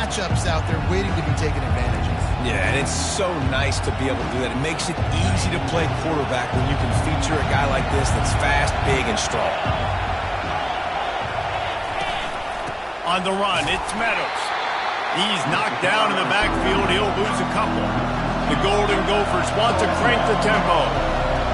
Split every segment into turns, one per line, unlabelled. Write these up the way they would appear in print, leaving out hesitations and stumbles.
matchups out there waiting to be taken advantage of.
Yeah, and it's so nice to be able to do that. It makes it easy to play quarterback when you can feature a guy like this that's fast, big, and strong.
On the run, it's Meadows. He's knocked down in the backfield. He'll lose a couple. The Golden Gophers want to crank the tempo.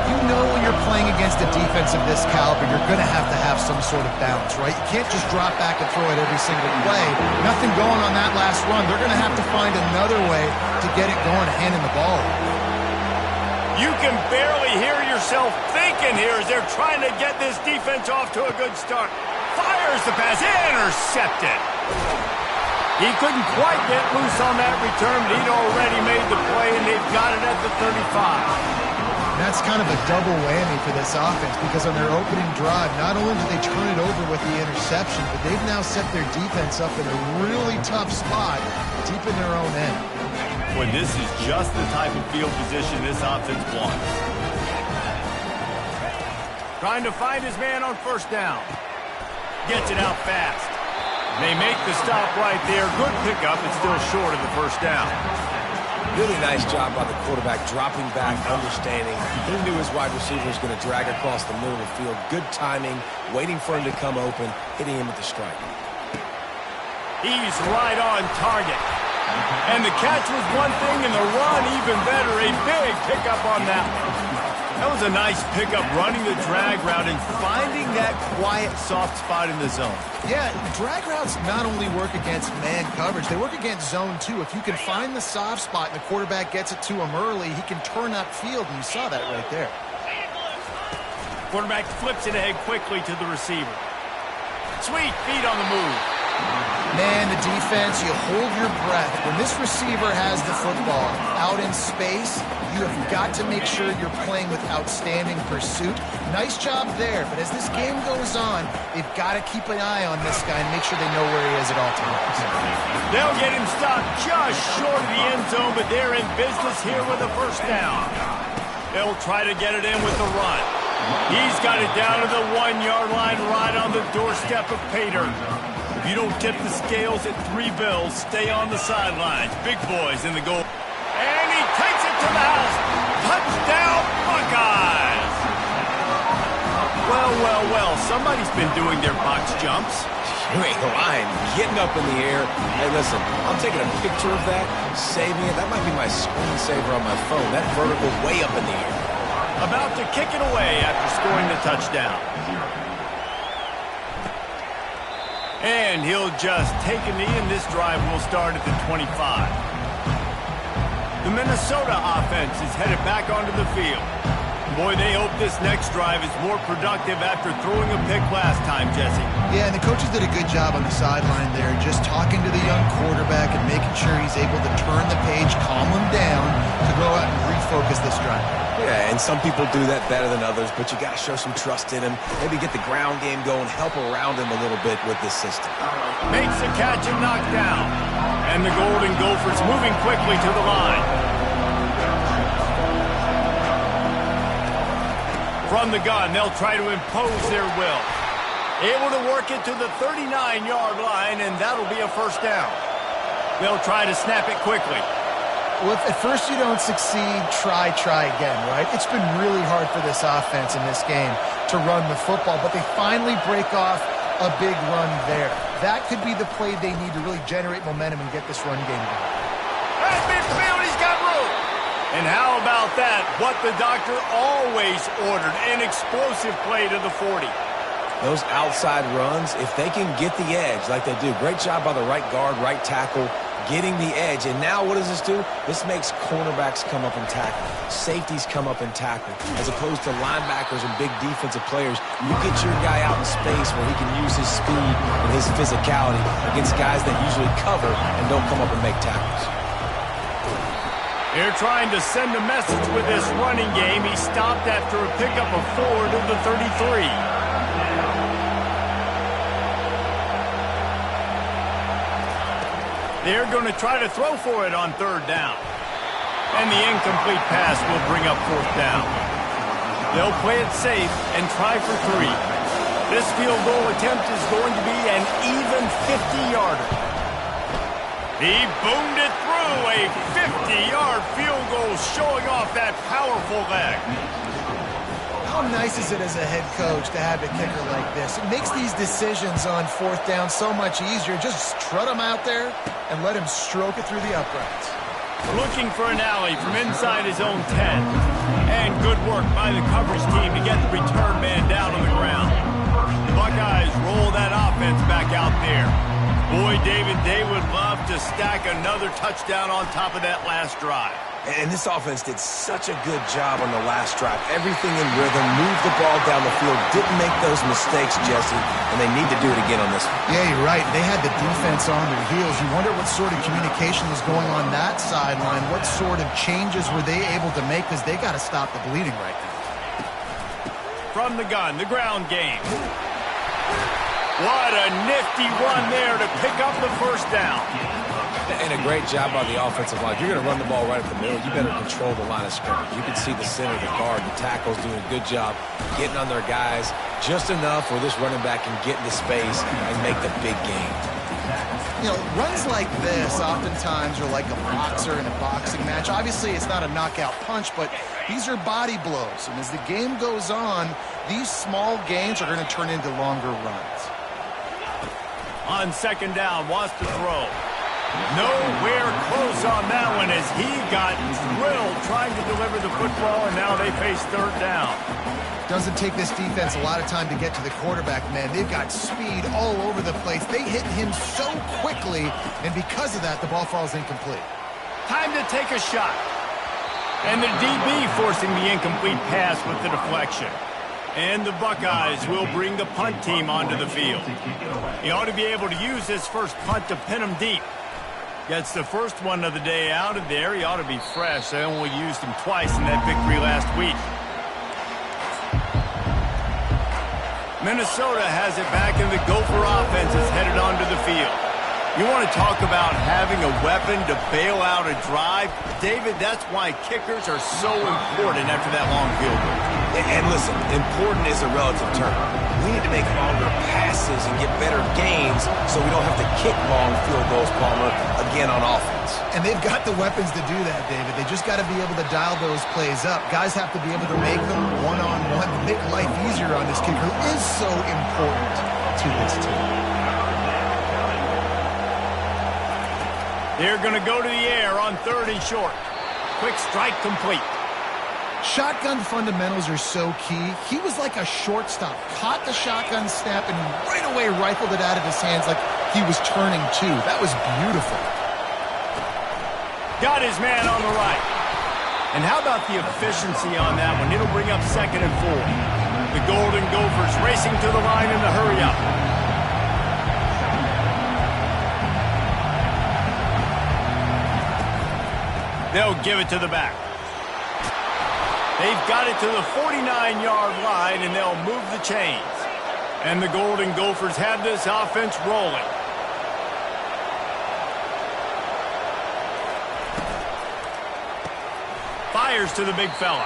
You know when you're playing against a defense of this caliber, you're going to have some sort of balance, right? You can't just drop back and throw it every single play. Nothing going on that last run. They're going to have to find another way to get it going, handing the ball.
You can barely hear yourself thinking here as they're trying to get this defense off to a good start. Fires the pass, intercepted. He couldn't quite get loose on that return, but he'd already made the play, and they've got it at the 35.
That's kind of a double whammy for this offense because on their opening drive, not only did they turn it over with the interception, but they've now set their defense up in a really tough spot deep in their own end.
Well, this is just the type of field position this offense wants. Trying to find his man on first down. Gets it out fast. They make the stop right there. Good pickup. It's still short of the first down.
Really nice job by the quarterback, dropping back, understanding. He knew his wide receiver was going to drag across the middle of the field. Good timing, waiting for him to come open, hitting him with the strike.
He's right on target. And the catch was one thing, and the run even better. A big pickup on that one. That was a nice pickup, running the drag route and finding that quiet, soft spot in the zone.
Yeah, drag routes not only work against man coverage, they work against zone too. If you can find the soft spot and the quarterback gets it to him early, he can turn upfield, and you saw that right there.
Quarterback flips it ahead quickly to the receiver. Sweet feet on the move.
Man, the defense, you hold your breath. When this receiver has the football out in space, you have got to make sure you're playing with outstanding pursuit. Nice job there, but as this game goes on, they've got to keep an eye on this guy and make sure they know where he is at all times.
They'll get him stopped just short of the end zone, but they're in business here with a first down. They'll try to get it in with the run. He's got it down to the 1-yard line right on the doorstep of Pater. If you don't tip the scales at 3 bills, stay on the sidelines. Big boys in the goal. And he takes it to the house. Touchdown, Buckeyes! Well, well, well, somebody's been doing their box jumps.
You ain't lying. Getting up in the air. Hey, listen, I'm taking a picture of that, saving it. That might be my screensaver on my phone. That vertical way up in the air.
About to kick it away after scoring the touchdown. And he'll just take a knee, and this drive will start at the 25. The Minnesota offense is headed back onto the field. Boy, they hope this next drive is more productive after throwing a pick last time, Jesse.
Yeah, and the coaches did a good job on the sideline there, just talking to the young quarterback and making sure he's able to turn the page, calm him down, to go out and refocus this drive.
Yeah, and some people do that better than others, but you got to show some trust in him. Maybe get the ground game going, help around him a little bit with this system.
Makes a catch and knocked down. And the Golden Gophers moving quickly to the line. From the gun, they'll try to impose their will. Able to work it to the 39-yard line, and that'll be a first down. They'll try to snap it quickly.
Well, if at first you don't succeed, try again, right? It's been really hard for this offense in this game to run the football, but they finally break off a big run there. That could be the play they need to really generate momentum and get this run game going.
At midfield, he's got room. And how about that? What the doctor always ordered, an explosive play to the 40.
Those outside runs, if they can get the edge like they do, great job by the right guard, right tackle, getting the edge. And now what does this do? This makes cornerbacks come up and tackle. Safeties come up and tackle. As opposed to linebackers and big defensive players, you get your guy out in space where he can use his speed and his physicality against guys that usually cover and don't come up and make tackles.
They're trying to send a message with this running game. He stopped after a pickup of 4 to the 33. They're going to try to throw for it on 3rd down. And the incomplete pass will bring up 4th down. They'll play it safe and try for 3. This field goal attempt is going to be an even 50-yarder. He boomed it through. A 50-yard field goal showing off that powerful leg.
How nice is it as a head coach to have a kicker like this? It makes these decisions on fourth down so much easier. Just trot him out there and let him stroke it through the uprights.
Looking for an alley from inside his own 10. And good work by the coverage team to get the return man down on the ground. The Buckeyes roll that offense back out there. Boy, David, they would love to stack another touchdown on top of that last drive.
And this offense did such a good job on the last drive. Everything in rhythm, moved the ball down the field, didn't make those mistakes, Jesse, and they need to do it again on this one.
Yeah, you're right. They had the defense on their heels. You wonder what sort of communication was going on that sideline. What sort of changes were they able to make, because they got to stop the bleeding right now.
From the gun, the ground game. What a nifty run there to pick up the first down.
And a great job by the offensive line. If you're going to run the ball right up the middle, you better control the line of scrimmage. You can see the center, the guard, the tackles doing a good job getting on their guys just enough where this running back can get into space and make the big game.
You know, runs like this oftentimes are like a boxer in a boxing match. Obviously, it's not a knockout punch, but these are body blows. And as the game goes on, these small gains are going to turn into longer runs.
On second down, wants to throw. Nowhere close on that one as he got drilled trying to deliver the football, and now they face third down.
Doesn't take this defense a lot of time to get to the quarterback, man. They've got speed all over the place. They hit him so quickly, and because of that, the ball falls incomplete.
Time to take a shot. And the DB forcing the incomplete pass with the deflection. And the Buckeyes will bring the punt team onto the field. He ought to be able to use this first punt to pin him deep. Gets the first one of the day out of there. He ought to be fresh. They only used him twice in that victory last week. Minnesota has it back, and the Gopher offense is headed onto the field. You want to talk about having a weapon to bail out a drive? David, that's why kickers are so important after that long field goal.
And listen, important is a relative term. We need to make longer passes and get better gains so we don't have to kick long field goals, Palmer, again on offense.
And they've got the weapons to do that, David. They just got to be able to dial those plays up. Guys have to be able to make them one-on-one to make life easier on this kicker, who is so important to this team.
They're going to go to the air on third and short. Quick strike complete.
Shotgun fundamentals are so key. He was like a shortstop. Caught the shotgun snap and right away rifled it out of his hands like he was turning two. That was beautiful.
Got his man on the right. And how about the efficiency on that one? It'll bring up second and 4. The Golden Gophers racing to the line in the hurry-up. They'll give it to the back. They've got it to the 49-yard line, and they'll move the chains. And the Golden Gophers have this offense rolling. Fires to the big fella.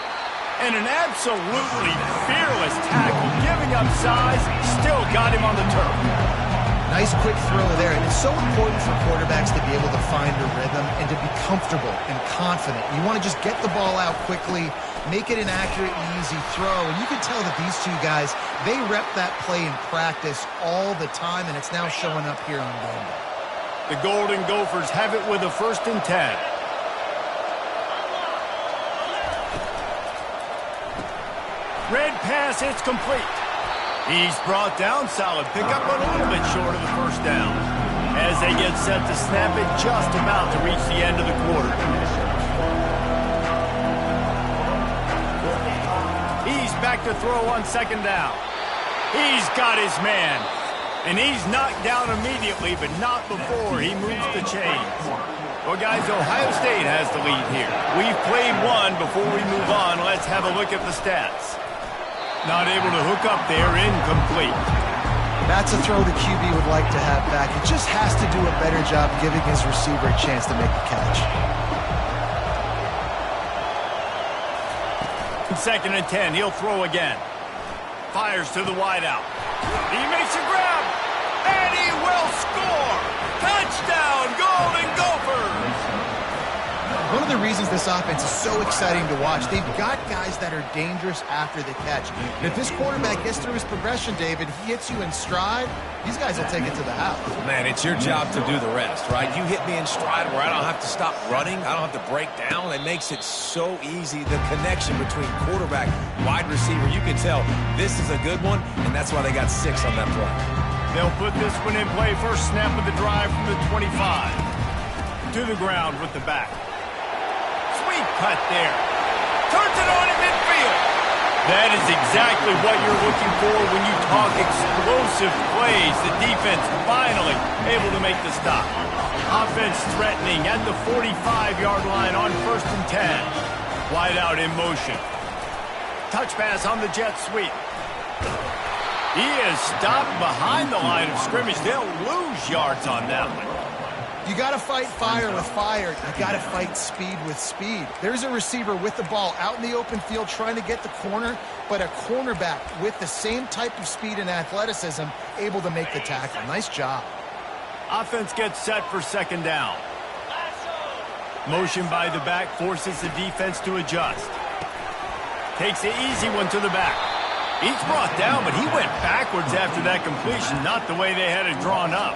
And an absolutely fearless tackle, giving up size, still got him on the turf.
Nice quick throw there, and it's so important for quarterbacks to be able to find a rhythm and to be comfortable and confident. You want to just get the ball out quickly, make it an accurate and easy throw, and you can tell that these two guys, they rep that play in practice all the time, and it's now showing up here on game day.
The Golden Gophers have it with a 1st and 10. Red pass, it's complete. He's brought down, solid pickup, but a little bit short of the first down. As they get set to snap it, just about to reach the end of the quarter. He's back to throw on second down. He's got his man. And he's knocked down immediately, but not before he moves the chains. Well, guys, Ohio State has the lead here. We've played one. Before we move on, let's have a look at the stats. Not able to hook up there, incomplete.
That's a throw the QB would like to have back. He just has to do a better job giving his receiver a chance to make the catch.
2nd and 10, he'll throw again. Fires to the wideout. He makes a grab, and he will score. Touchdown, Golden Gophers.
One of the reasons this offense is so exciting to watch, they've got guys that are dangerous after the catch. And if this quarterback gets through his progression, David, he hits you in stride, these guys will take it to the house.
Man, it's your job to do the rest, right? You hit me in stride where I don't have to stop running. I don't have to break down. It makes it so easy. The connection between quarterback, wide receiver, you can tell this is a good one, and that's why they got 6 on that play.
They'll put this one in play. First snap of the drive from the 25. To the ground with the back. Sweet cut there. Turns it on in midfield. That is exactly what you're looking for when you talk explosive plays. The defense finally able to make the stop. Offense threatening at the 45-yard line on 1st and 10. Wide out in motion. Touch pass on the jet sweep. He is stopped behind the line of scrimmage. They'll lose yards on that one.
You got to fight fire with fire. You got to fight speed with speed. There's a receiver with the ball out in the open field trying to get the corner, but a cornerback with the same type of speed and athleticism able to make the tackle. Nice job.
Offense gets set for 2nd down. Motion by the back forces the defense to adjust. Takes the easy one to the back. He's brought down, but he went backwards after that completion, not the way they had it drawn up.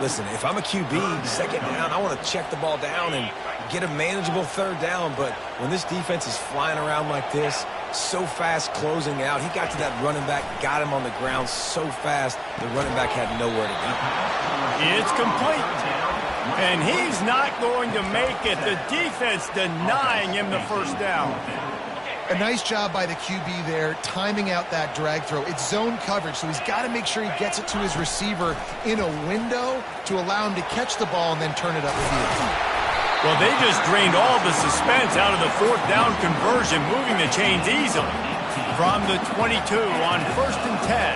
Listen, if I'm a QB, 2nd down, I want to check the ball down and get a manageable 3rd down. But when this defense is flying around like this, so fast closing out, he got to that running back, got him on the ground so fast, the running back had nowhere to go.
It's complete. And he's not going to make it. The defense denying him the 1st down.
A nice job by the QB there, timing out that drag throw. It's zone coverage, so he's got to make sure he gets it to his receiver in a window to allow him to catch the ball and then turn it upfield.
Well, they just drained all the suspense out of the 4th down conversion, moving the chains easily. From the 22 on 1st and 10.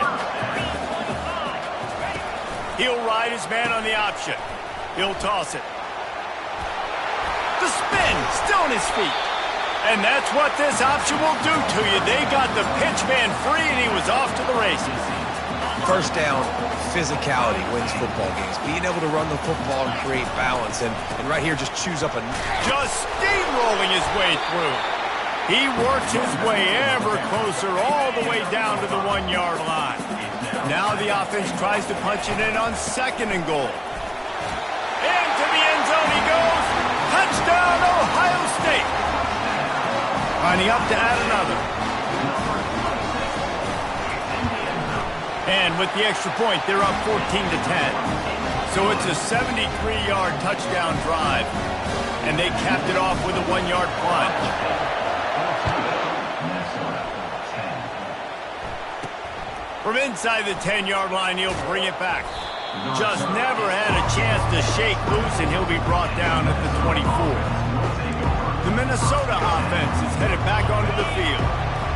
He'll ride his man on the option. He'll toss it. The spin, still on his feet. And that's what this option will do to you. They got the pitch man free, and he was off to the races.
1st down, physicality wins football games. Being able to run the football and create balance. And right here, just choose up a...
Just steamrolling his way through. He works his way ever closer all the way down to the 1-yard line. Now the offense tries to punch it in on 2nd and goal. Into the end zone he goes. Touchdown, Ohio State. Lining up to add another. And with the extra point, they're up 14-10. So it's a 73-yard touchdown drive. And they capped it off with a 1-yard plunge. From inside the 10-yard line, he'll bring it back. Just never had a chance to shake loose, and he'll be brought down at the 24. The Minnesota offense is headed back onto the field.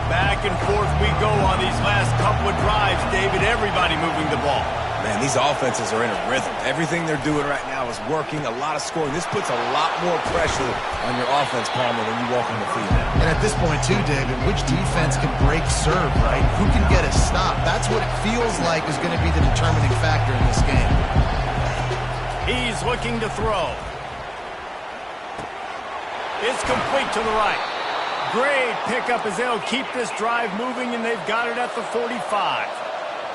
Back and forth we go on these last couple of drives, David. Everybody moving the ball.
Man, these offenses are in a rhythm. Everything they're doing right now is working, a lot of scoring. This puts a lot more pressure on your offense, Palmer, when you walk on the field.
And at this point, too, David, which defense can break serve, right? Who can get a stop? That's what it feels like is going to be the determining factor in this game.
He's looking to throw. It's complete to the right. Great pickup as they'll keep this drive moving, and they've got it at the 45.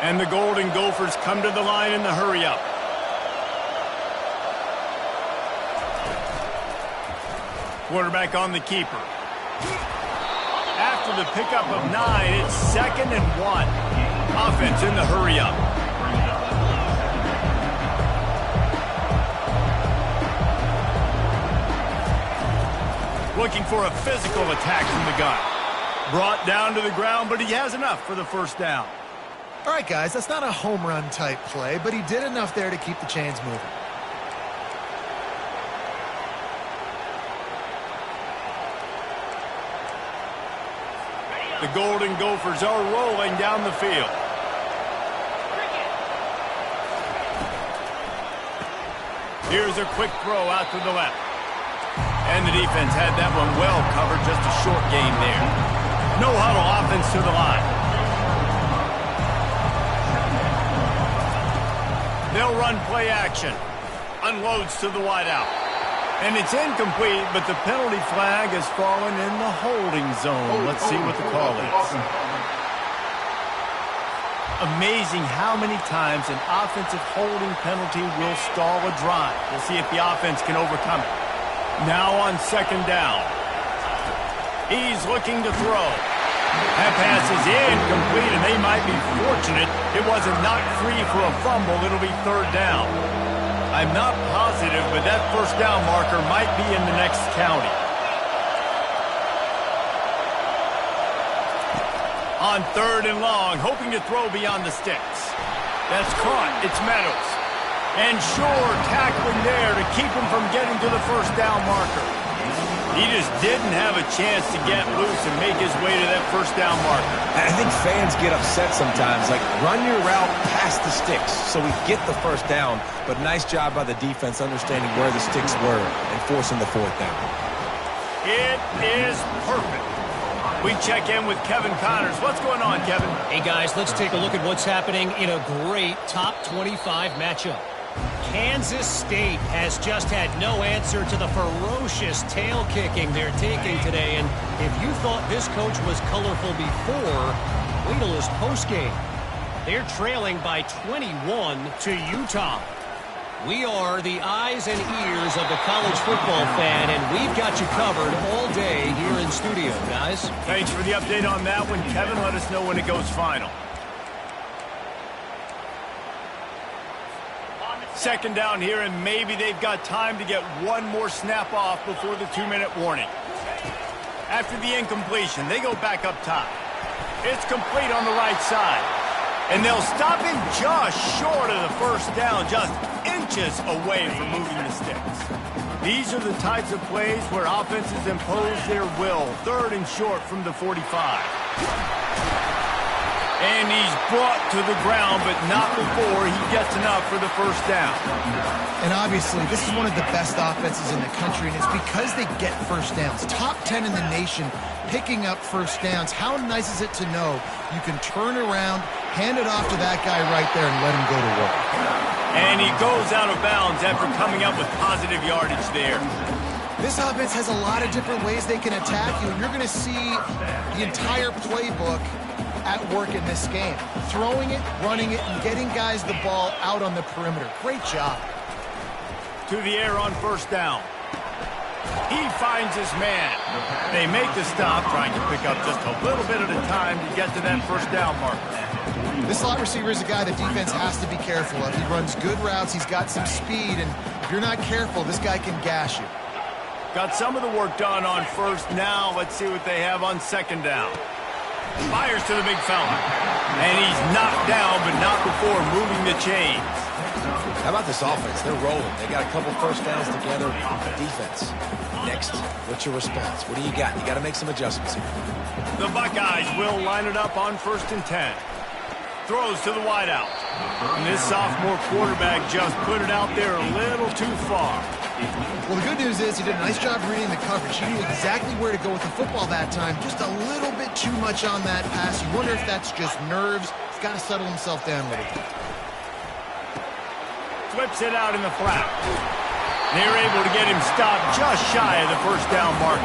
And the Golden Gophers come to the line in the hurry-up. Quarterback on the keeper. After the pickup of 9, it's 2nd and 1. Offense in the hurry-up. Looking for a physical attack from the gun. Brought down to the ground, but he has enough for the 1st down.
All right, guys, that's not a home run type play, but he did enough there to keep the chains moving.
The Golden Gophers are rolling down the field. Here's a quick throw out to the left. And the defense had that one well covered, just a short game there. No huddle offense to the line. They'll run play action. Unloads to the wideout. And it's incomplete, but the penalty flag has fallen in the holding zone. Let's see what the call is. Amazing how many times an offensive holding penalty will stall a drive. We'll see if the offense can overcome it. Now on second down. He's looking to throw. That pass is incomplete, and they might be fortunate it wasn't knocked free for a fumble. It'll be third down. I'm not positive, but that first down marker might be in the next county. On third and long, hoping to throw beyond the sticks. That's caught. It's Meadows. And sure, tackling there to keep him from getting to the first down marker. He just didn't have a chance to get loose and make his way to that first down marker.
I think fans get upset sometimes, like run your route past the sticks so we get the first down, but nice job by the defense understanding where the sticks were and forcing the fourth down.
It is perfect. We check in with Kevin Connors. What's going on, Kevin?
Hey, guys, let's take a look at what's happening in a great top 25 matchup. Kansas State has just had no answer to the ferocious tail kicking they're taking today. And if you thought this coach was colorful before, wait till his postgame. They're trailing by 21 to Utah. We are the eyes and ears of the college football fan, and we've got you covered all day here in studio, guys.
Thanks for the update on that one, Kevin. Let us know when it goes final. Second down here, and maybe they've got time to get one more snap off before the 2-minute warning. After the incompletion, they go back up top. It's complete on the right side. And they'll stop him just short of the first down, just inches away from moving the sticks. These are the types of plays where offenses impose their will. Third and short from the 45. And he's brought to the ground, but not before he gets enough for the first down.
And obviously, this is one of the best offenses in the country, and it's because they get first downs. Top 10 in the nation picking up first downs. How nice is it to know you can turn around, hand it off to that guy right there, and let him go to work.
And he goes out of bounds after coming up with positive yardage there.
This offense has a lot of different ways they can attack you, and you're going to see the entire playbook at work in this game. Throwing it, running it, and getting guys the ball out on the perimeter. Great job.
To the air on first down. He finds his man. They make the stop, trying to pick up just a little bit at a time to get to that first down marker.
This slot receiver is a guy the defense has to be careful of. He runs good routes, he's got some speed, and if you're not careful, this guy can gash you.
Got some of the work done on first. Now let's see what they have on second down. Fires to the big fella. And he's knocked down, but not before moving the chains.
How about this offense? They're rolling. They got a couple first downs together. Defense. Next, what's your response? What do you got? You got to make some adjustments here.
The Buckeyes will line it up on 1st and 10. Throws to the wideout. And this sophomore quarterback just put it out there a little too far.
Well, the good news is he did a nice job reading the coverage. He knew exactly where to go with the football that time. Just a little bit too much on that pass. You wonder if that's just nerves. He's got to settle himself down a little bit.
Flips it out in the flat. They're able to get him stopped just shy of the first down marker.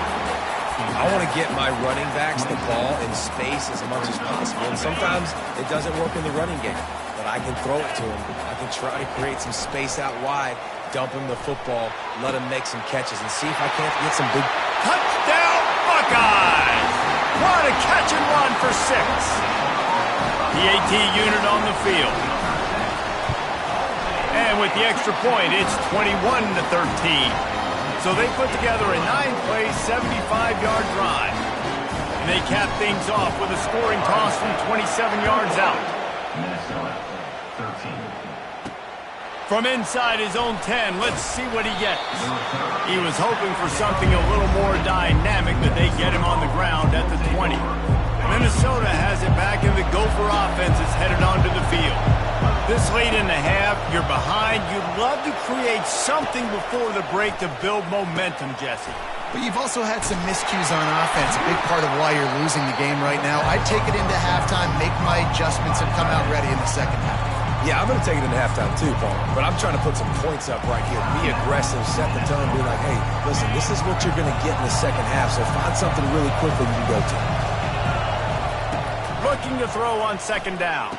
I want to get my running backs the ball in space as much as possible. And sometimes it doesn't work in the running game. But I can throw it to him. I can try to create some space out wide, dump him the football, let him make some catches, and see if I can't get some big...
Touchdown, Buckeyes! What a catch and run for 6. The AT unit on the field. And with the extra point, it's 21-13. So they put together a 9-play, 75-yard drive. And they cap things off with a scoring toss from 27 yards out. From inside his own 10, let's see what he gets. He was hoping for something a little more dynamic, but they get him on the ground at the 20. Minnesota has it back, and the Gopher offense is headed onto the field. This late in the half, you're behind. You'd love to create something before the break to build momentum, Jesse.
But you've also had some miscues on offense, a big part of why you're losing the game right now. I'd take it into halftime, make my adjustments, and come out ready in the second half.
Yeah, I'm going to take it into halftime too, Paul. But I'm trying to put some points up right here. Be aggressive, set the tone, be like, hey, listen, this is what you're going to get in the second half, so find something really quickly you can go to.
Looking to throw on second down.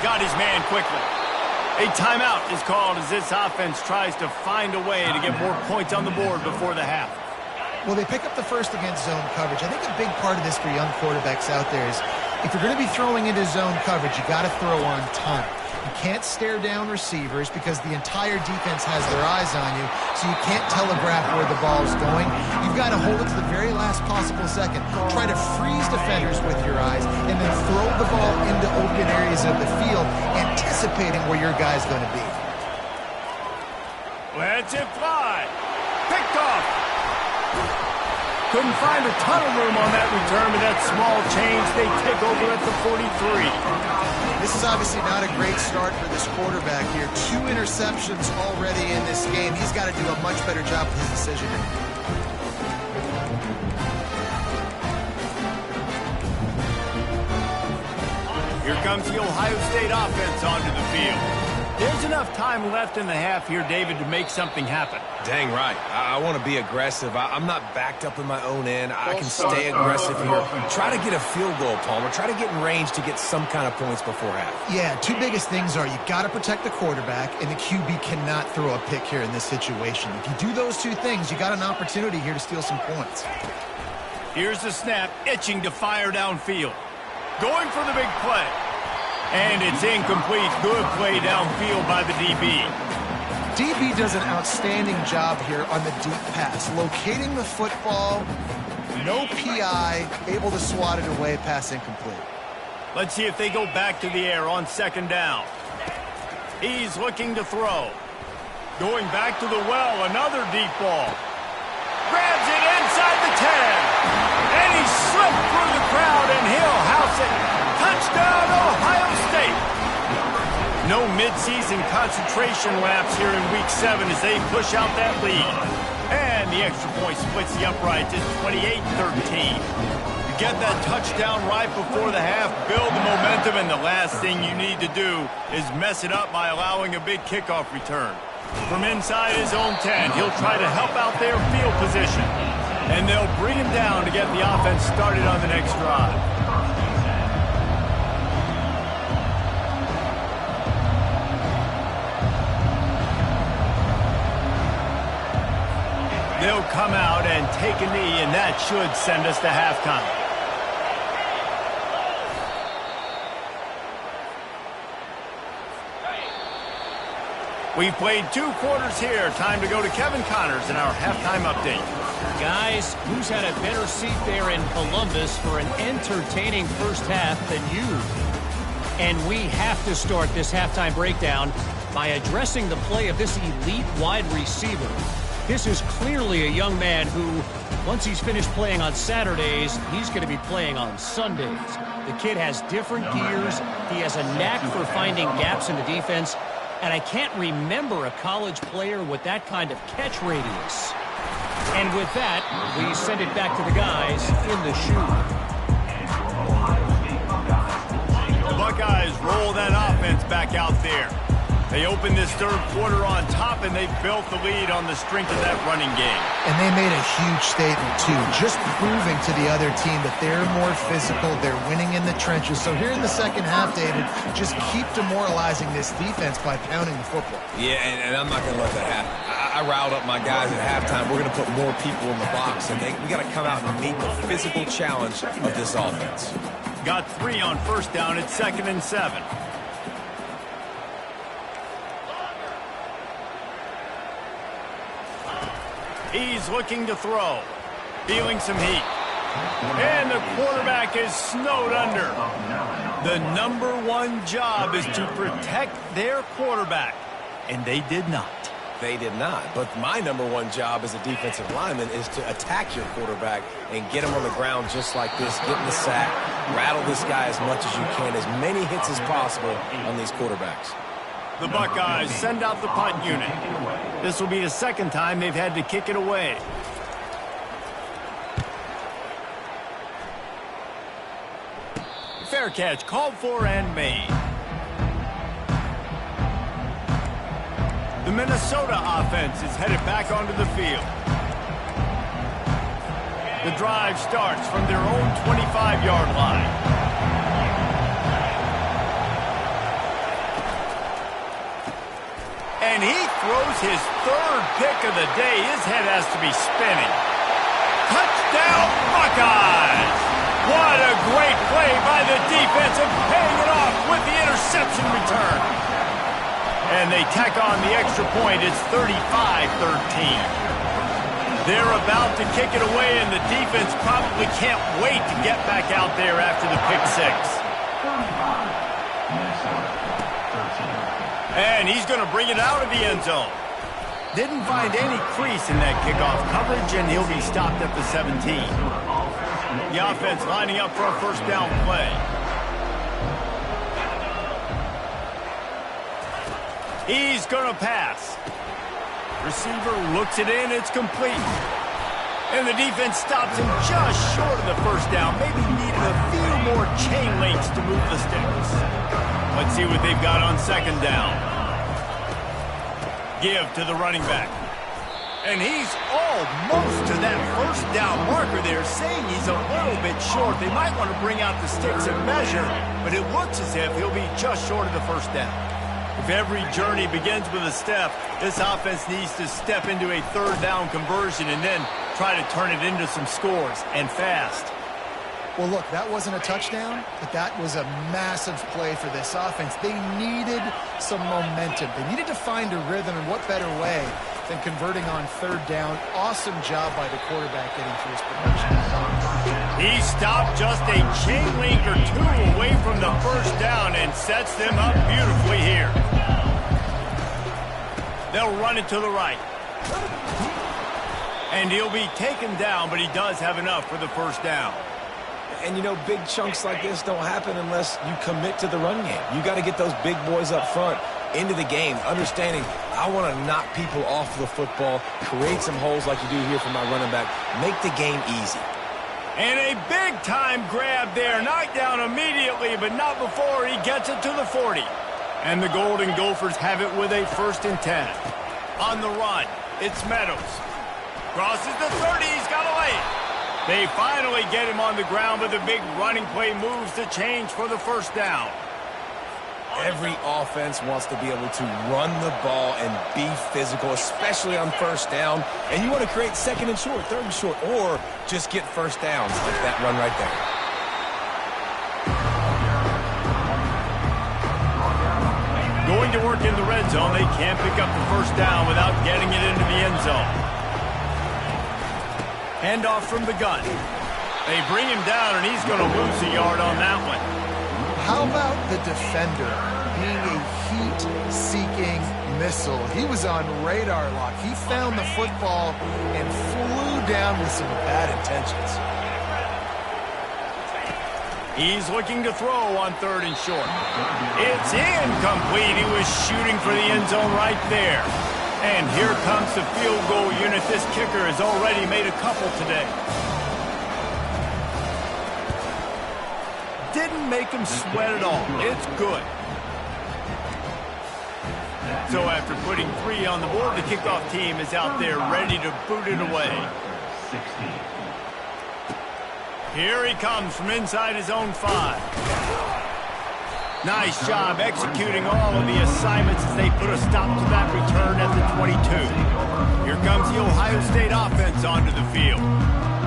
Got his man quickly. A timeout is called as this offense tries to find a way to get more points on the board before the half.
Well, they pick up the first against zone coverage. I think a big part of this for young quarterbacks out there is if you're going to be throwing into zone coverage, you got to throw on time. You can't stare down receivers because the entire defense has their eyes on you, so you can't telegraph where the ball's going. You've got to hold it to the very last possible second. Try to freeze defenders with your eyes and then throw the ball into open areas of the field, anticipating where your guy's going to be.
Lets it fly. Picked off. Couldn't find a ton of room on that return, but that small change, they take over at the 43.
This is obviously not a great start for this quarterback here. 2 interceptions already in this game. He's got to do a much better job with his decision-making.
Here comes the Ohio State offense onto the field. There's enough time left in the half here, David, to make something happen.
Dang right. I want to be aggressive. I'm not backed up in my own end. I can stay aggressive here. Try to get a field goal, Palmer. Try to get in range to get some kind of points before half.
Yeah, 2 biggest things are you got to protect the quarterback, and the QB cannot throw a pick here in this situation. If you do those 2 things, you got an opportunity here to steal some points.
Here's the snap, itching to fire downfield. Going for the big play. And it's incomplete. Good play downfield by the DB.
DB does an outstanding job here on the deep pass. Locating the football, no PI, able to swat it away, pass incomplete.
Let's see if they go back to the air on second down. He's looking to throw. Going back to the well, another deep ball. Grabs it inside the 10. And he slipped through the crowd, and he'll house it. Touchdown, Ohio State. No midseason concentration laps here in Week 7 as they push out that lead. And the extra point splits the uprights at 28-13. You get that touchdown right before the half, build the momentum, and the last thing you need to do is mess it up by allowing a big kickoff return. From inside his own 10, he'll try to help out their field position. And they'll bring him down to get the offense started on the next drive. They'll come out and take a knee, and that should send us to halftime. We've played 2 quarters here. Time to go to Kevin Connors in our halftime update.
Guys, who's had a better seat there in Columbus for an entertaining first half than you? And we have to start this halftime breakdown by addressing the play of this elite wide receiver. This is clearly a young man who, once he's finished playing on Saturdays, he's going to be playing on Sundays. The kid has different gears. He has a knack for finding gaps in the defense. And I can't remember a college player with that kind of catch radius. And with that, we send it back to the guys in the shoe.
The Buckeyes roll that offense back out there. They opened this third quarter on top, and they built the lead on the strength of that running game.
And they made a huge statement, too, just proving to the other team that they're more physical, they're winning in the trenches. So here in the second half, David, just keep demoralizing this defense by pounding the football.
Yeah, and I'm not going to let that happen. I riled up my guys at halftime. We're going to put more people in the box, and we got to come out and meet the physical challenge of this offense.
Got 3 on first down at 2nd and 7. He's looking to throw. Feeling some heat. And the quarterback is snowed under. The number 1 job is to protect their quarterback. And they did not.
They did not. But my number 1 job as a defensive lineman is to attack your quarterback and get him on the ground just like this, get in the sack, rattle this guy as much as you can, as many hits as possible on these quarterbacks.
The Buckeyes send out the punt unit. This will be the second time they've had to kick it away. Fair catch called for and made. The Minnesota offense is headed back onto the field. The drive starts from their own 25-yard line. And he throws his third pick of the day. His head has to be spinning. Touchdown, Buckeyes! What a great play by the defense and paying it off with the interception return. And they tack on the extra point. It's 35-13. They're about to kick it away, and the defense probably can't wait to get back out there after the pick six. And he's going to bring it out of the end zone. Didn't find any crease in that kickoff coverage, and he'll be stopped at the 17. The offense lining up for a first down play. He's going to pass. Receiver looks it in. It's complete. And the defense stops him just short of the first down. Maybe needed a few more chain links to move the sticks. Let's see what they've got on second down. Give to the running back. And he's almost to that first down marker there, saying he's a little bit short. They might want to bring out the sticks and measure, but it looks as if he'll be just short of the first down. If every journey begins with a step, this offense needs to step into a third down conversion and then try to turn it into some scores, and fast.
Well, look, that wasn't a touchdown, but that was a massive play for this offense. They needed some momentum. They needed to find a rhythm, and what better way than converting on third down. Awesome job by the quarterback getting through his production.
He stopped just a chain link or two away from the first down and sets them up beautifully here. They'll run it to the right. And he'll be taken down, but he does have enough for the first down.
And, you know, big chunks like this don't happen unless you commit to the run game. You got to get those big boys up front into the game, understanding I want to knock people off the football, create some holes like you do here for my running back, make the game easy.
And a big-time grab there. Knocked down immediately, but not before he gets it to the 40. And the Golden Gophers have it with a 1st and 10. On the run, it's Meadows. Crosses the 30, he's got to lay it. They finally get him on the ground, but the big running play moves the change for the first down.
Every offense wants to be able to run the ball and be physical, especially on first down. And you want to create second and short, third and short, or just get first downs like that run right there.
Going to work in the red zone, they can't pick up the first down without getting it into the end zone. Handoff from the gun. They bring him down, and he's going to lose a yard on that one.
How about the defender being a heat-seeking missile? He was on radar lock. He found the football and flew down with some bad intentions.
He's looking to throw on 3rd and short. It's incomplete. He was shooting for the end zone right there. And here comes the field goal unit. This kicker has already made a couple today. Didn't make him sweat at all. It's good. So after putting 3 on the board, the kickoff team is out there ready to boot it away. Here he comes from inside his own 5. Nice job executing all of the assignments as they put a stop to that return at the 22. Here comes the Ohio State offense onto the field.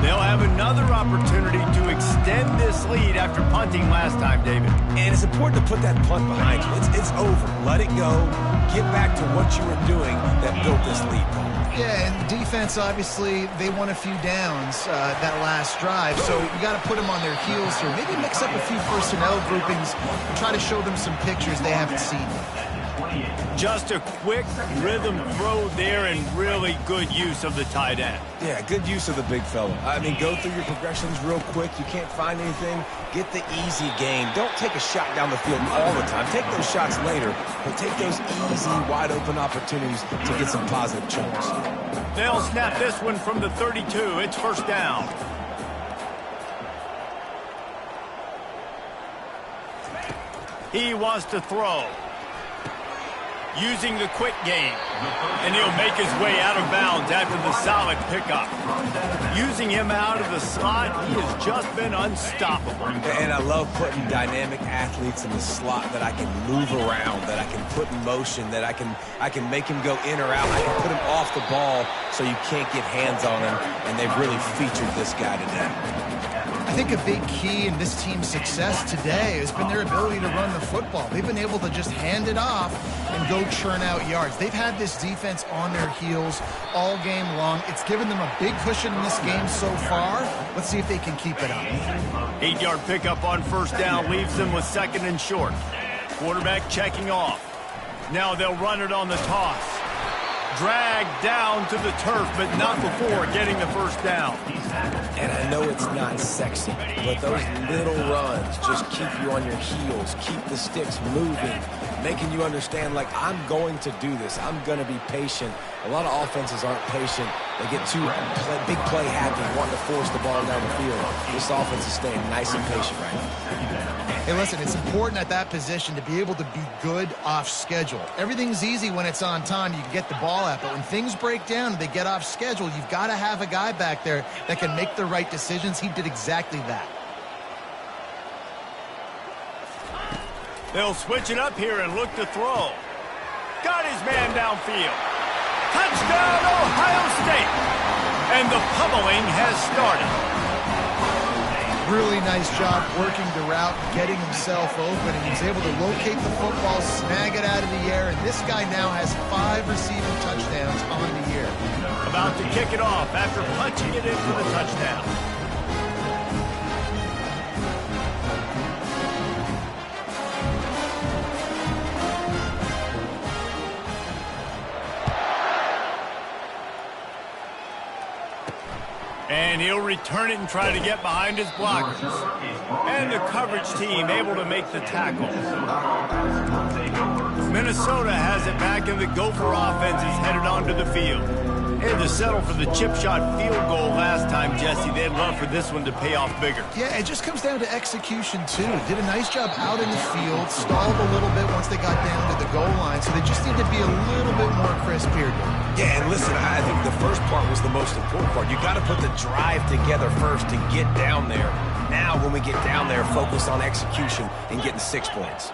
They'll have another opportunity to extend this lead after punting last time, David.
And it's important to put that punt behind you. It's over. Let it go. Get back to what you were doing that built this lead.
Yeah, and defense, obviously, they won a few downs that last drive, so you got to put them on their heels here. Maybe mix up a few personnel groupings and try to show them some pictures they haven't seen.
Just a quick rhythm throw there and really good use of the tight end.
Yeah, good use of the big fella. I mean, go through your progressions real quick. You can't find anything. Get the easy gain. Don't take a shot down the field all the time. Take those shots later, but take those easy, wide-open opportunities to get some positive chunks.
They'll snap this one from the 32. It's first down. He wants to throw. Using the quick game. And he'll make his way out of bounds after the solid pickup. Using him out of the slot, he has just been unstoppable.
And I love putting dynamic athletes in the slot that I can move around, that I can put in motion, that I can make him go in or out. I can put him off the ball so you can't get hands on him, and they've really featured this guy today.
I think a big key in this team's success today has been their ability to run the football. They've been able to just hand it off and go churn out yards. They've had this defense on their heels all game long. It's given them a big cushion in this game so far. Let's see if they can keep it up.
8-yard pickup on first down leaves them with 2nd and short. Quarterback checking off. Now they'll run it on the toss. Dragged down to the turf, but not before getting the first down.
And I know it's not sexy, but those little runs just keep you on your heels, keep the sticks moving, making you understand, like, I'm going to do this. I'm going to be patient. A lot of offenses aren't patient. They get too big play happy, wanting to force the ball down the field. This offense is staying nice and patient right now.
Hey, listen, it's important at that position to be able to be good off schedule. Everything's easy when it's on time. You can get the ball out. But when things break down and they get off schedule, you've got to have a guy back there that can make the right decisions. He did exactly that.
They'll switch it up here and look to throw. Got his man downfield. Touchdown, Ohio State. And the pummeling has started.
Really nice job working the route, getting himself open, and he's able to locate the football, snag it out of the air, and this guy now has 5 receiving touchdowns on the year.
About to kick it off after punching it in for the touchdown. And he'll return it and try to get behind his blockers. And the coverage team able to make the tackle. Minnesota has it back, and the Gopher offense is headed onto the field. Had to settle for the chip shot field goal last time, Jesse. They'd love for this one to pay off bigger.
Yeah, it just comes down to execution, too. Did a nice job out in the field, stalled a little bit once they got down to the goal line, so they just need to be a little bit more crisp here.
Yeah, and listen, I think the first part was the most important part. You got to put the drive together first to get down there. Now, when we get down there, focus on execution and getting 6 points.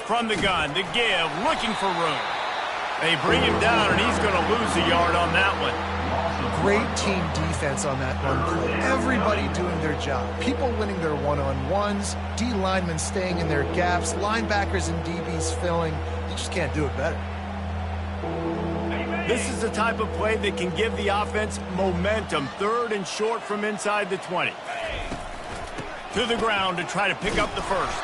From the gun, the give, looking for room. They bring him down, and he's going to lose a yard on that one.
Great team defense on that run play. Everybody doing their job. People winning their one-on-ones, D linemen staying in their gaps, linebackers and DBs filling. You just can't do it better.
This is the type of play that can give the offense momentum. 3rd and short from inside the 20. To the ground to try to pick up the first.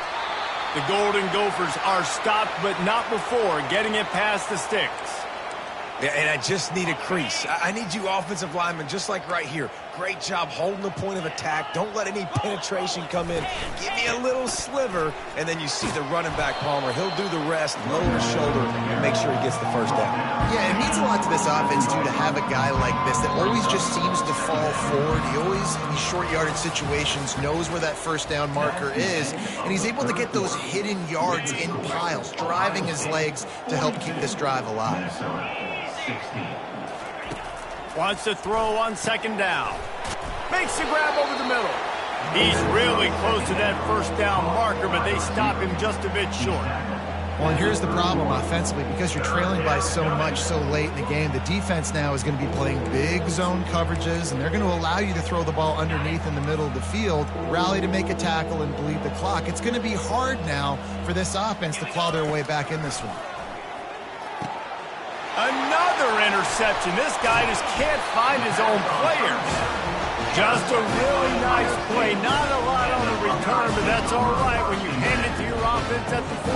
The Golden Gophers are stopped, but not before getting it past the sticks.
Yeah, and I just need a crease. I need you offensive linemen, just like right here. Great job holding the point of attack. Don't let any penetration come in. Give me a little sliver, and then you see the running back, Palmer. He'll do the rest, lower his shoulder, and make sure he gets the first down.
Yeah, it means a lot to this offense, too, to have a guy like this that always just seems to fall forward. He always, in these short yardage situations, knows where that first down marker is, and he's able to get those hidden yards in piles, driving his legs to help keep this drive alive.
Wants to throw on 2nd down. Makes the grab over the middle. He's really close to that first down marker, but they stop him just a bit short.
Well, and here's the problem offensively. Because you're trailing by so much so late in the game, the defense now is going to be playing big zone coverages, and they're going to allow you to throw the ball underneath in the middle of the field, rally to make a tackle, and bleed the clock. It's going to be hard now for this offense to claw their way back in this one.
Another interception. This guy just can't find his own players. Just a really nice play. Not a lot on the return, but that's all right when you hand it to your offense at the 42.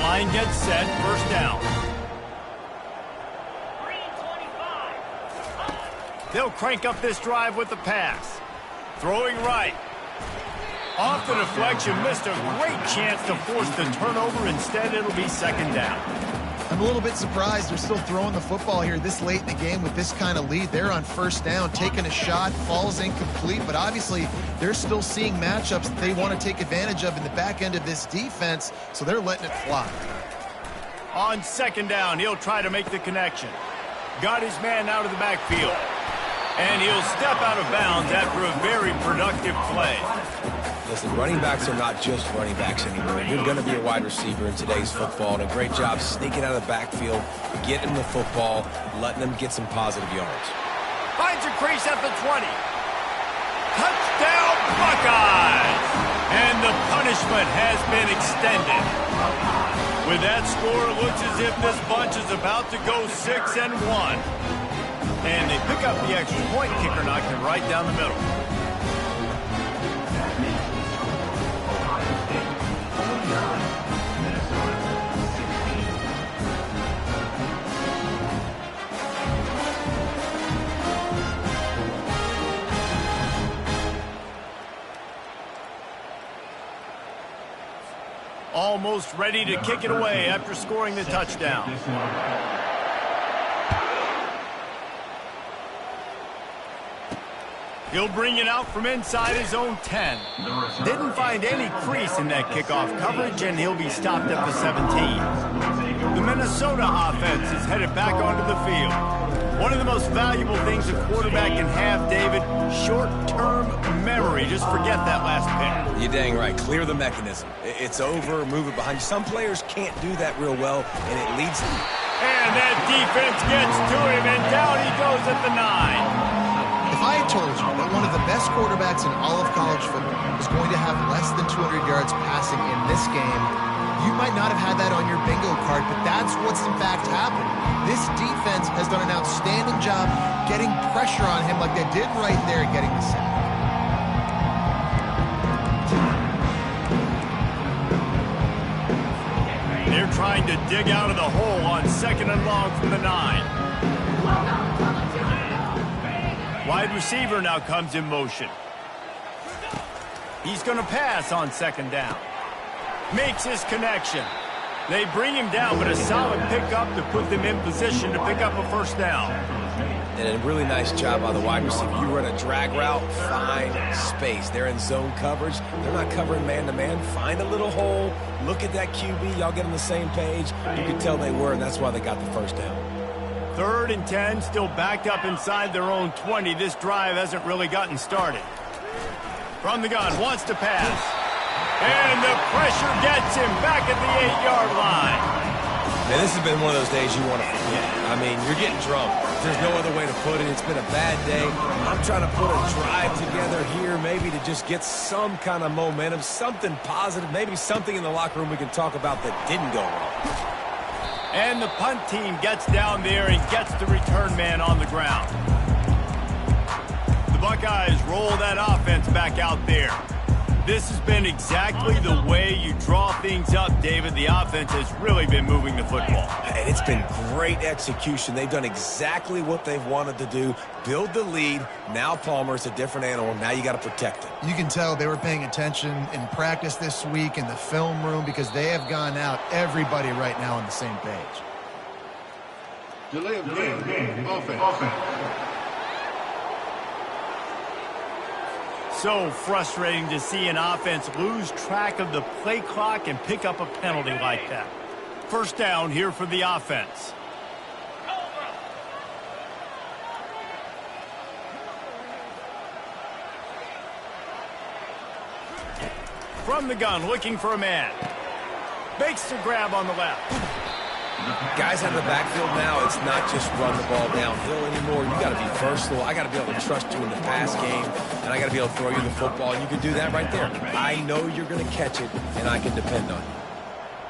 Line gets set. First down. They'll crank up this drive with the pass. Throwing right. Off the deflection, missed a great chance to force the turnover. Instead, it'll be 2nd down.
I'm a little bit surprised they're still throwing the football here this late in the game with this kind of lead. They're on first down, taking a shot, falls incomplete, but obviously they're still seeing matchups that they want to take advantage of in the back end of this defense, so they're letting it fly.
On second down, he'll try to make the connection. Got his man out of the backfield. And he'll step out of bounds after a very productive play.
Listen, running backs are not just running backs anymore. You're going to be a wide receiver in today's football. And a great job sneaking out of the backfield, getting the football, letting them get some positive yards.
Finds a crease at the 20. Touchdown, Buckeyes! And the punishment has been extended. With that score, it looks as if this bunch is about to go 6-1. And they pick up the extra point. Kicker knocked him right down the middle. Almost ready to kick it away after scoring the touchdown. He'll bring it out from inside his own 10. Didn't find any crease in that kickoff coverage, and he'll be stopped at the 17. The Minnesota offense is headed back onto the field. One of the most valuable things a quarterback can have, David, short-term memory. Just forget that last pick.
You're dang right. Clear the mechanism. It's over, move it behind you. Some players can't do that real well, and it leads them.
And that defense gets to him, and down he goes at the 9.
If I had told you that one of the best quarterbacks in all of college football was going to have less than 200 yards passing in this game, you might not have had that on your bingo card, but that's what's in fact happened. This defense has done an outstanding job getting pressure on him like they did right there, getting the sack.
They're trying to dig out of the hole on 2nd and long from the 9. Wide receiver now comes in motion. He's going to pass on 2nd down. Makes his connection. They bring him down, but a solid pickup to put them in position to pick up a first down.
And a really nice job by the wide receiver. You run a drag route, find space. They're in zone coverage. They're not covering man-to-man. Find a little hole. Look at that QB. Y'all get on the same page. You can tell they were, and that's why they got the first down.
3rd and 10, still backed up inside their own 20. This drive hasn't really gotten started. From the gun, wants to pass. And the pressure gets him back at the 8-yard line.
Man, this has been one of those days you want to forget. I mean, you're getting drunk. There's no other way to put it. It's been a bad day. I'm trying to put a drive together here, maybe to just get some kind of momentum, something positive, maybe something in the locker room we can talk about that didn't go wrong.
And the punt team gets down there and gets the return man on the ground. The Buckeyes roll that offense back out there. This has been exactly the way you draw things up, David. The offense has really been moving the football.
And it's been great execution. They've done exactly what they've wanted to do. Build the lead. Now Palmer's a different animal. Now you got to protect it.
You can tell they were paying attention in practice this week in the film room because they have gone out, everybody right now on the same page.
Delay of game. Offense.
So frustrating to see an offense lose track of the play clock and pick up a penalty like that. First down here for the offense. From the gun, looking for a man. Makes the grab on the left.
Guys out of the backfield now, it's not just run the ball downhill anymore. You got to be versatile. I got to be able to trust you in the pass game, and I got to be able to throw you the football. And you can do that right there. I know you're going to catch it, and I can depend on you.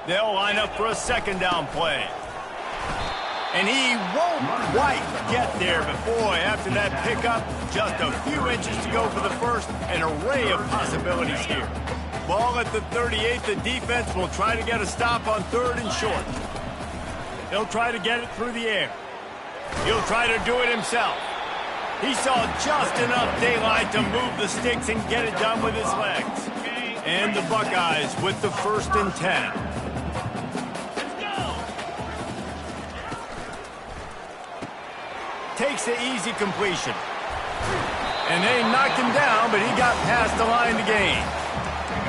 They'll line up for a 2nd down play. And he won't quite get there, but boy, after that pickup, just a few inches to go for the first. An array of possibilities here. Ball at the 38. The defense will try to get a stop on 3rd and short. He'll try to get it through the air. He'll try to do it himself. He saw just enough daylight to move the sticks and get it done with his legs. And the Buckeyes with the 1st and 10. takes the easy completion. And they knocked him down, but he got past the line to gain.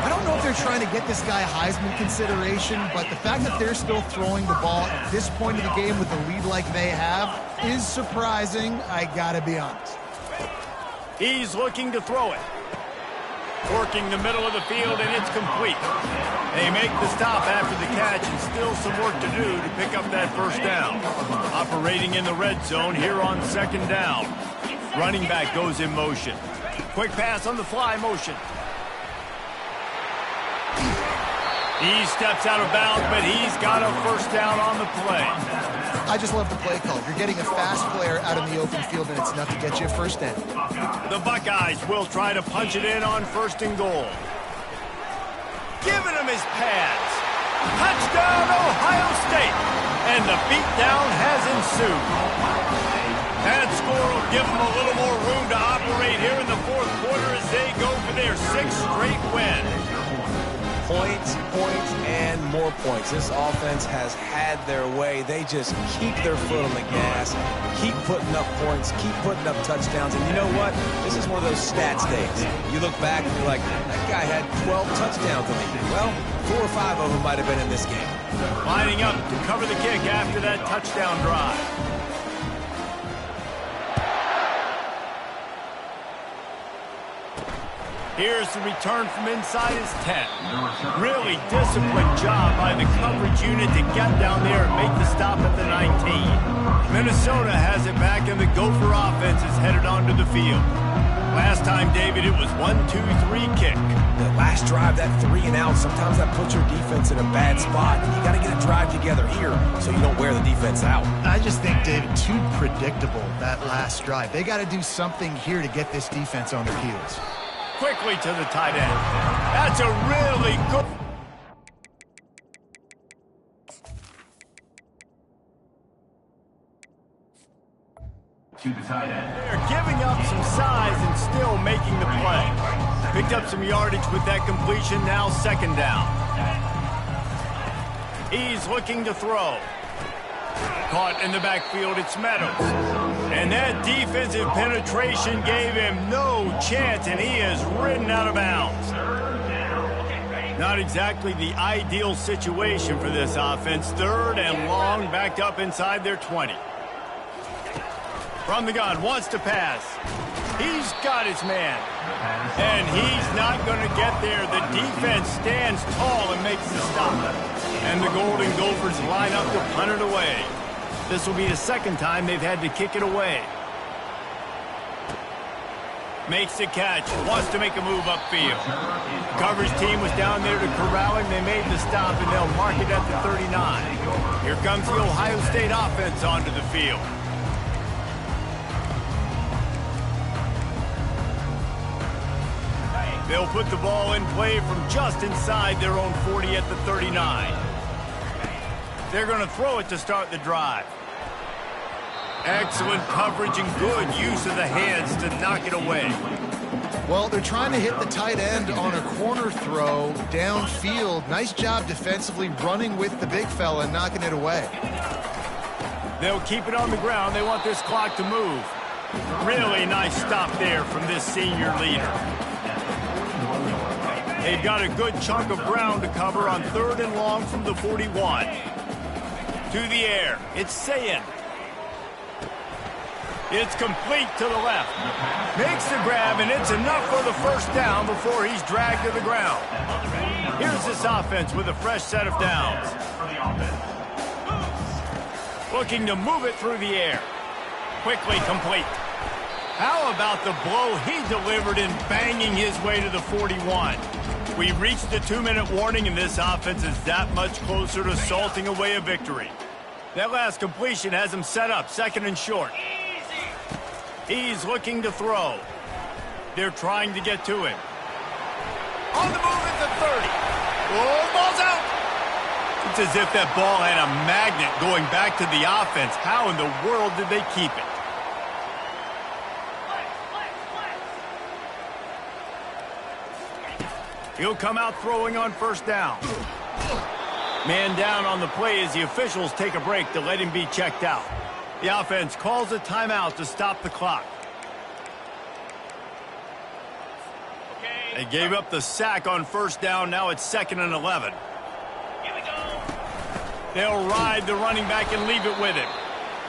I don't know if they're trying to get this guy Heisman consideration, but the fact that they're still throwing the ball at this point of the game with a lead like they have is surprising, I gotta be honest.
He's looking to throw it. Working the middle of the field, and it's complete. They make the stop after the catch, and still some work to do to pick up that first down. Operating in the red zone here on second down. Running back goes in motion. Quick pass on the fly motion. He steps out of bounds, but he's got a first down on the play.
I just love the play call. You're getting a fast player out in the open field, and it's enough to get you a first down.
The Buckeyes will try to punch it in on 1st and goal. Giving him his pads. Touchdown, Ohio State. And the beatdown has ensued. That score will give them a little more room to operate here in the 4th quarter as they go for their 6th straight win.
Points, points, and more points. This offense has had their way. They just keep their foot on the gas, keep putting up points, keep putting up touchdowns. And you know what? This is one of those stats days. You look back and you're like, that guy had 12 touchdowns in the year. Well, 4 or 5 of them might have been in this game.
Lining up to cover the kick after that touchdown drive. Here's the return from inside his 10. Really disciplined job by the coverage unit to get down there and make the stop at the 19. Minnesota has it back, and the Gopher offense is headed onto the field. Last time, David, it was 1-2-3 kick.
The last drive, that 3 and out, sometimes that puts your defense in a bad spot. You got to get a drive together here so you don't wear the defense out.
I just think, David, too predictable, that last drive. They got to do something here to get this defense on their heels.
Quickly to the tight end. That's a really good...
To the tight end.
They're giving up some size and still making the play. Picked up some yardage with that completion, now 2nd down. He's looking to throw. Caught in the backfield, it's Meadows. And that defensive penetration gave him no chance, and he is ridden out of bounds. Not exactly the ideal situation for this offense. 3rd and long, backed up inside their 20. From the gun, wants to pass. He's got his man. And he's not going to get there. The defense stands tall and makes the stop. And the Golden Gophers line up to punt it away. This will be the 2nd time they've had to kick it away. Makes the catch. Wants to make a move upfield. Coverage team was down there to corral him. They made the stop, and they'll mark it at the 39. Here comes the Ohio State offense onto the field. They'll put the ball in play from just inside their own 40 at the 39. They're going to throw it to start the drive. Excellent coverage and good use of the hands to knock it away.
Well, they're trying to hit the tight end on a corner throw downfield. Nice job defensively running with the big fella and knocking it away.
They'll keep it on the ground. They want this clock to move. Really nice stop there from this senior leader. They've got a good chunk of ground to cover on 3rd and long from the 41. To the air. It's Sayin. It's complete to the left. Makes the grab, and it's enough for the first down before he's dragged to the ground. Here's this offense with a fresh set of downs. Looking to move it through the air. Quickly complete. How about the blow he delivered in banging his way to the 41? We've reached the 2-minute warning, and this offense is that much closer to salting away a victory. That last completion has him set up 2nd and short. He's looking to throw. They're trying to get to him. On the move at the 30. Oh, ball's out. It's as if that ball had a magnet going back to the offense. How in the world did they keep it? He'll come out throwing on 1st down. Man down on the play as the officials take a break to let him be checked out. The offense calls a timeout to stop the clock. They gave up the sack on first down. Now it's 2nd and 11.
Here we go.
They'll ride the running back and leave it with him.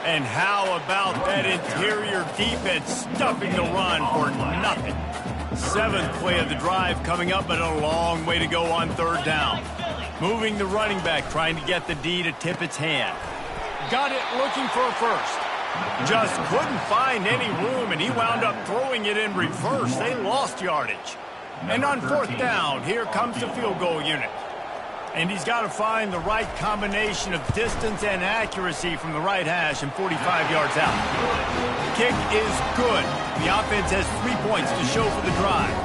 And how about that interior defense stuffing the run for nothing? 7th play of the drive coming up, but a long way to go on 3rd down. Moving the running back, trying to get the D to tip its hand. Got it looking for a first. Just couldn't find any room, and he wound up throwing it in reverse. They lost yardage. And on 4th down, here comes the field goal unit. And he's got to find the right combination of distance and accuracy from the right hash and 45 yards out. Kick is good. The offense has 3 points to show for the drive.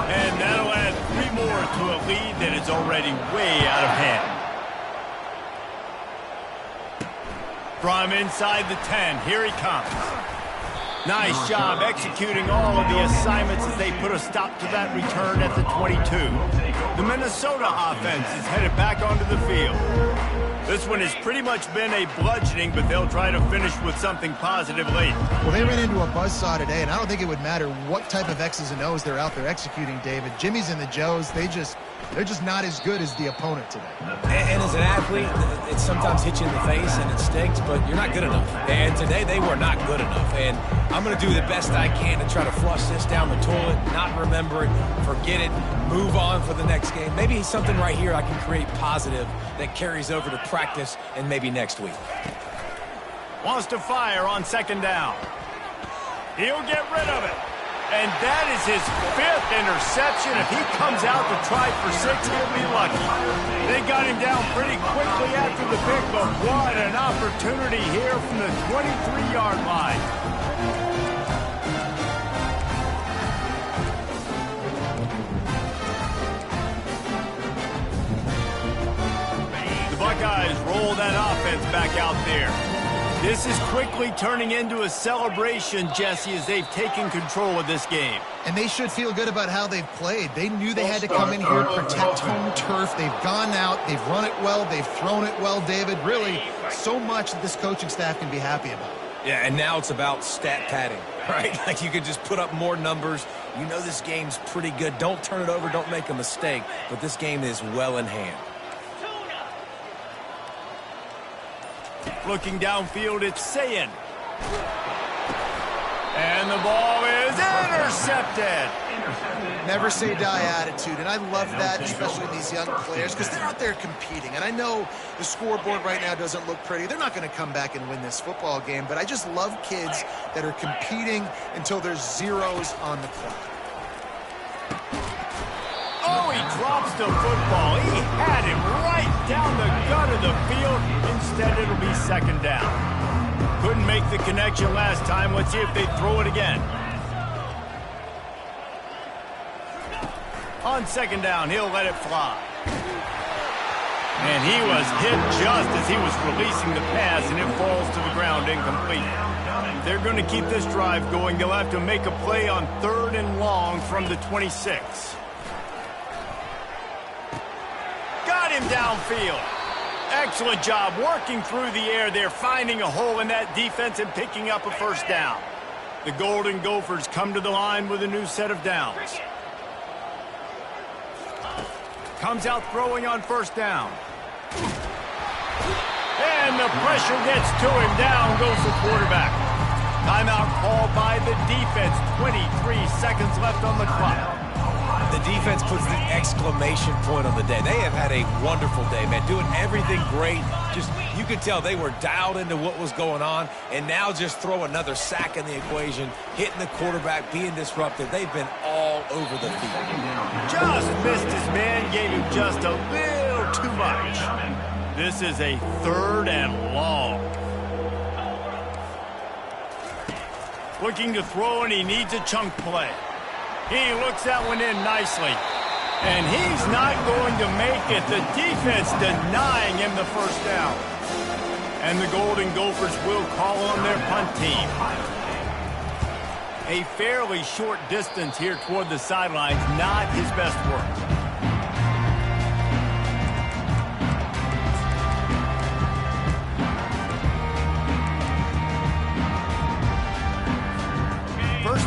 And that'll add 3 more to a lead that is already way out of hand. From inside the 10, here he comes. Nice job executing all of the assignments as they put a stop to that return at the 22. The Minnesota offense is headed back onto the field. This one has pretty much been a bludgeoning, but they'll try to finish with something positive late.
Well, they ran into a buzzsaw today, and I don't think it would matter what type of X's and O's they're out there executing, David. Jimmy's and the Joes, they're just not as good as the opponent today.
And as an athlete, it sometimes hits you in the face and it stinks, but you're not good enough. And today they were not good enough. And I'm going to do the best I can to try to flush this down the toilet, not remember it, forget it, move on for the next game. Maybe something right here I can create positive that carries over to practice and maybe next week.
Wants to fire on 2nd down. He'll get rid of it. And that is his 5th interception. If he comes out to try for 6, he'll be lucky. They got him down pretty quickly after the pick, but what an opportunity here from the 23-yard line. The Buckeyes roll that offense back out there. This is quickly turning into a celebration, Jesse, as they've taken control of this game.
And they should feel good about how they've played. They knew they had to come in here, protect home turf. They've gone out, they've run it well, they've thrown it well, David. Really, so much that this coaching staff can be happy about.
Yeah, and now it's about stat padding, right? Like you could just put up more numbers. You know this game's pretty good. Don't turn it over, don't make a mistake. But this game is well in hand.
Looking downfield, it's Sayin. And the ball is intercepted.
Never say die attitude, and I love that, especially in these young players, because they're out there competing. And I know the scoreboard right now doesn't look pretty. They're not going to come back and win this football game, but I just love kids that are competing until there's zeros on the clock.
Oh, he drops the football. He had him right down the gut of the field. Instead, it'll be 2nd down. Couldn't make the connection last time. Let's see if they throw it again. On 2nd down, he'll let it fly. And he was hit just as he was releasing the pass, and it falls to the ground incomplete. They're going to keep this drive going. They'll have to make a play on 3rd and long from the 26. Got him downfield. Excellent job working through the air there, finding a hole in that defense and picking up a 1st down. The Golden Gophers come to the line with a new set of downs. Comes out throwing on 1st down. And the pressure gets to him. Down goes the quarterback. Timeout called by the defense. 23 seconds left on the clock.
The defense puts the exclamation point on the day. They have had a wonderful day, man. Doing everything great. Just, you could tell they were dialed into what was going on. And now just throw another sack in the equation, hitting the quarterback, being disruptive. They've been all over the field.
Just missed his man, gave him just a little too much. This is a 3rd and long. Looking to throw, and he needs a chunk play. He looks that one in nicely. And he's not going to make it. The defense denying him the 1st down. And the Golden Gophers will call on their punt team. A fairly short distance here toward the sidelines, not his best work.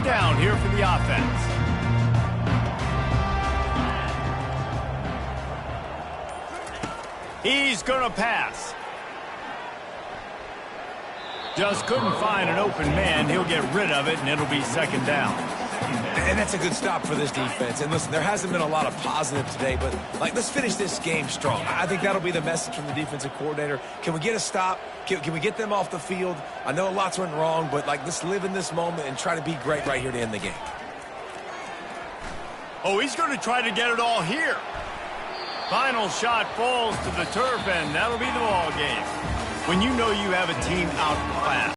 down here for the offense. He's going to pass. Just couldn't find an open man. He'll get rid of it, and it'll be second down.
And that's a good stop for this defense. And listen, there hasn't been a lot of positive today, but, let's finish this game strong. I think that'll be the message from the defensive coordinator. Can we get a stop? Can we get them off the field? I know lots went wrong, but, let's live in this moment and try to be great right here to end the game.
Oh, he's going to try to get it all here. Final shot falls to the turf, and that'll be the ball game. When you know you have a team outclassed,